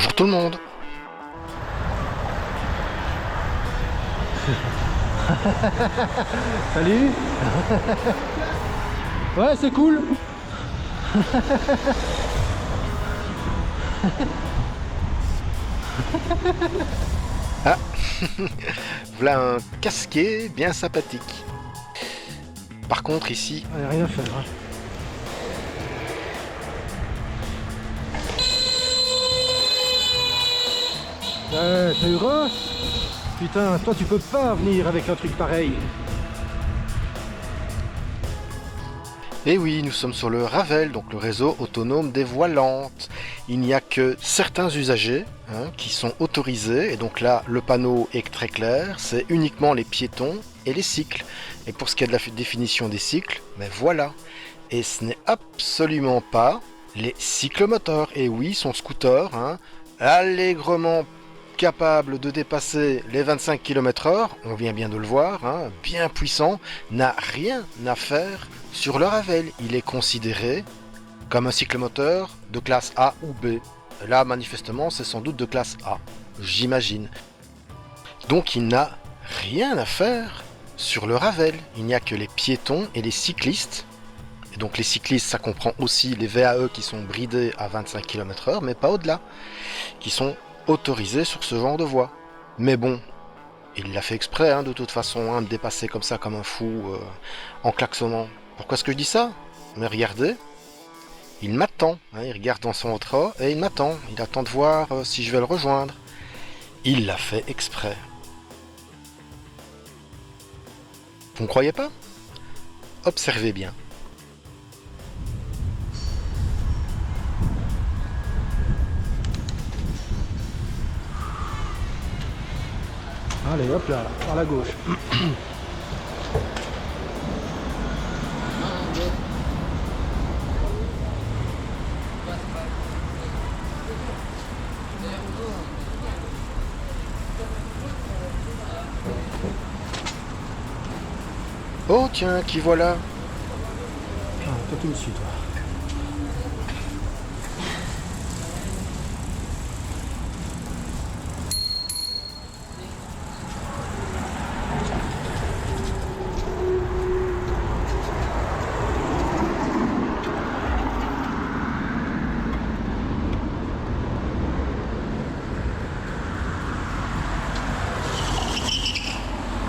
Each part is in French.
Bonjour tout le monde. Salut. Ouais, c'est cool. Ah, voilà un casquet bien sympathique. Par contre ici, Ouais, rien à faire. Hein. T'es heureux? Putain, toi tu peux pas venir avec un truc pareil. et oui, nous sommes sur le Ravel, donc le réseau autonome des voies lentes. Il n'y a que certains usagers qui sont autorisés, et donc là, le panneau est très clair, c'est uniquement les piétons et les cycles. Et pour ce qui est de la définition des cycles, mais voilà. Et ce n'est absolument pas les cyclomoteurs. Et oui, son scooter, allègrement capable de dépasser les 25 km/h, on vient bien de le voir, bien puissant, n'a rien à faire sur le Ravel. Il est considéré comme un cyclomoteur de classe A ou B. Là, manifestement, c'est sans doute de classe A, j'imagine. Donc il n'a rien à faire sur le Ravel. Il n'y a que les piétons et les cyclistes. Et donc les cyclistes, ça comprend aussi les VAE qui sont bridés à 25 km/h, mais pas au-delà, qui sont autorisés sur ce genre de voie. Mais bon, il l'a fait exprès, de toute façon, de dépasser comme ça, comme un fou, en klaxonnant. Pourquoi est-ce que je dis ça? Mais regardez, il m'attend, il regarde dans son autre et il m'attend. Il attend de voir si je vais le rejoindre. Il l'a fait exprès. Vous ne croyez pas? Observez bien. Allez, hop là, par la gauche. Oh tiens, qui voilà? Ah, toi tu me suis, toi.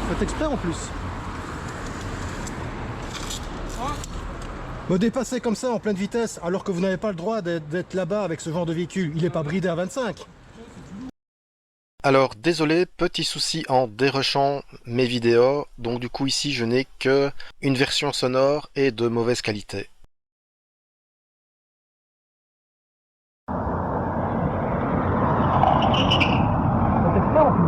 Faites exprès en plus. Me dépasser comme ça en pleine vitesse alors que vous n'avez pas le droit d'être là-bas avec ce genre de véhicule. Il n'est pas bridé à 25. Alors désolé, petit souci en dérushant mes vidéos, donc du coup ici je n'ai que une version sonore et de mauvaise qualité. Faites exprès en plus.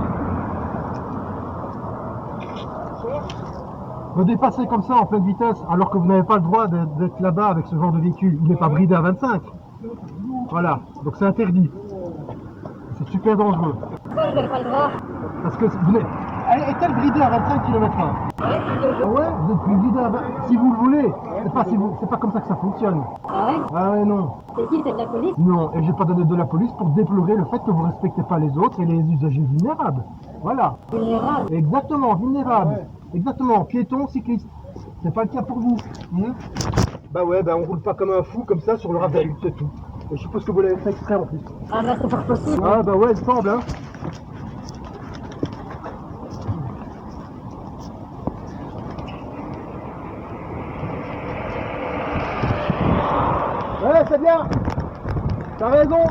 Me dépasser comme ça en pleine vitesse alors que vous n'avez pas le droit d'être là-bas avec ce genre de véhicule. Il n'est pas bridé à 25. Voilà, donc c'est interdit. C'est super dangereux. Pourquoi vous n'avez pas le droit? Parce que vous n'êtes... Est-elle bridée à 25 km/h? Ah ouais, vous êtes plus bridé à 20... Si vous le voulez. C'est pas comme ça que ça fonctionne. Ah ouais? Ah ouais, non. C'est qui? C'est de la police? Non, et j'ai pas donné de la police pour déplorer le fait que vous respectez pas les autres et les usagers vulnérables. Voilà. Vulnérable? Exactement, vulnérables. Exactement, piétons, cyclistes. C'est pas le cas pour vous. Bah ouais, on roule pas comme un fou comme ça sur le Ravel, c'est tout. Et je suppose que vous l'avez fait exprès en plus. Ah bah c'est fort possible. Ah bah ouais, il semble, hein. Ouais, c'est bien. T'as raison.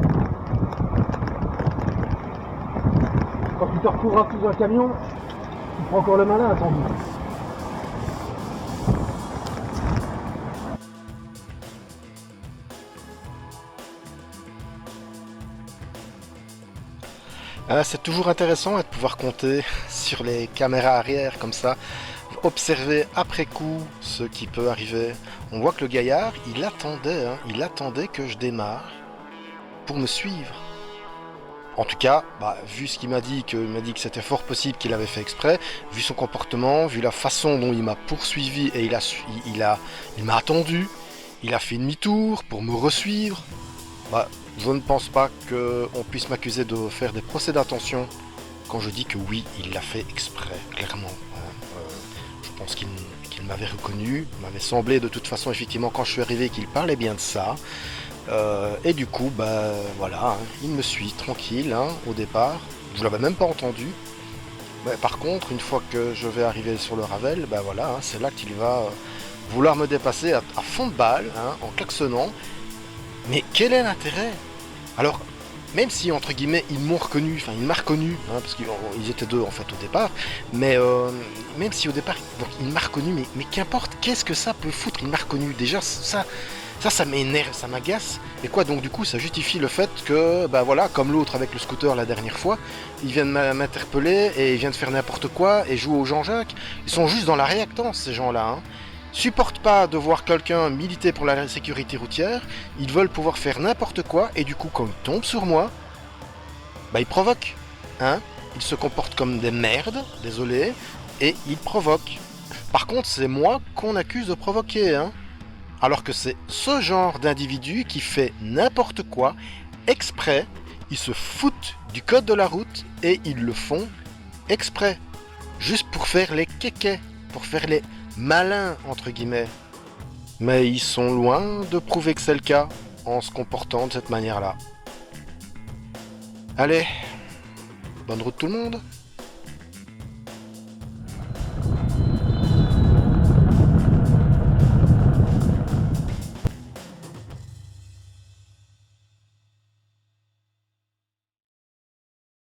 Quand tu te retrouveras sous un camion, tu prends encore le malin, sans doute. C'est toujours intéressant de pouvoir compter sur les caméras arrière comme ça, observer après coup ce qui peut arriver. On voit que le gaillard, il attendait que je démarre pour me suivre. En tout cas, vu ce qu'il m'a dit, il m'a dit que c'était fort possible qu'il avait fait exprès, vu son comportement, vu la façon dont il m'a poursuivi et il m'a attendu, il a fait demi-tour pour me resuivre. Je ne pense pas qu'on puisse m'accuser de faire des procès d'intention quand je dis que oui, il l'a fait exprès, clairement. Je pense qu'il m'avait reconnu, il m'avait semblé de toute façon effectivement quand je suis arrivé qu'il parlait bien de ça. Et du coup, bah voilà, hein, il me suit tranquille hein, au départ. Je l'avais même pas entendu. Mais par contre, une fois que je vais arriver sur le Ravel, bah voilà, hein, c'est là qu'il va vouloir me dépasser à fond de balle, hein, en klaxonnant. Mais quel est l'intérêt? Alors, même si entre guillemets ils m'ont reconnu, enfin il m'a reconnu, hein, parce qu'ils étaient deux en fait au départ, mais même si au départ donc, il m'a reconnu, mais qu'importe, qu'est-ce que ça peut foutre? Il m'a reconnu, déjà ça m'énerve, ça m'agace, et quoi donc du coup ça justifie le fait que, bah voilà, comme l'autre avec le scooter la dernière fois, ils viennent m'interpeller et ils viennent faire n'importe quoi et jouer au Jean-Jacques, ils sont juste dans la réactance ces gens-là, hein. Supportent pas de voir quelqu'un militer pour la sécurité routière, ils veulent pouvoir faire n'importe quoi, et du coup quand ils tombent sur moi, bah ils provoquent, hein. Ils se comportent comme des merdes, désolé, et ils provoquent. Par contre c'est moi qu'on accuse de provoquer, hein. Alors que c'est ce genre d'individu qui fait n'importe quoi, exprès, ils se foutent du code de la route, et ils le font exprès. Juste pour faire les kékés, pour faire les malins, entre guillemets. Mais ils sont loin de prouver que c'est le cas, en se comportant de cette manière-là. Allez, bonne route tout le monde!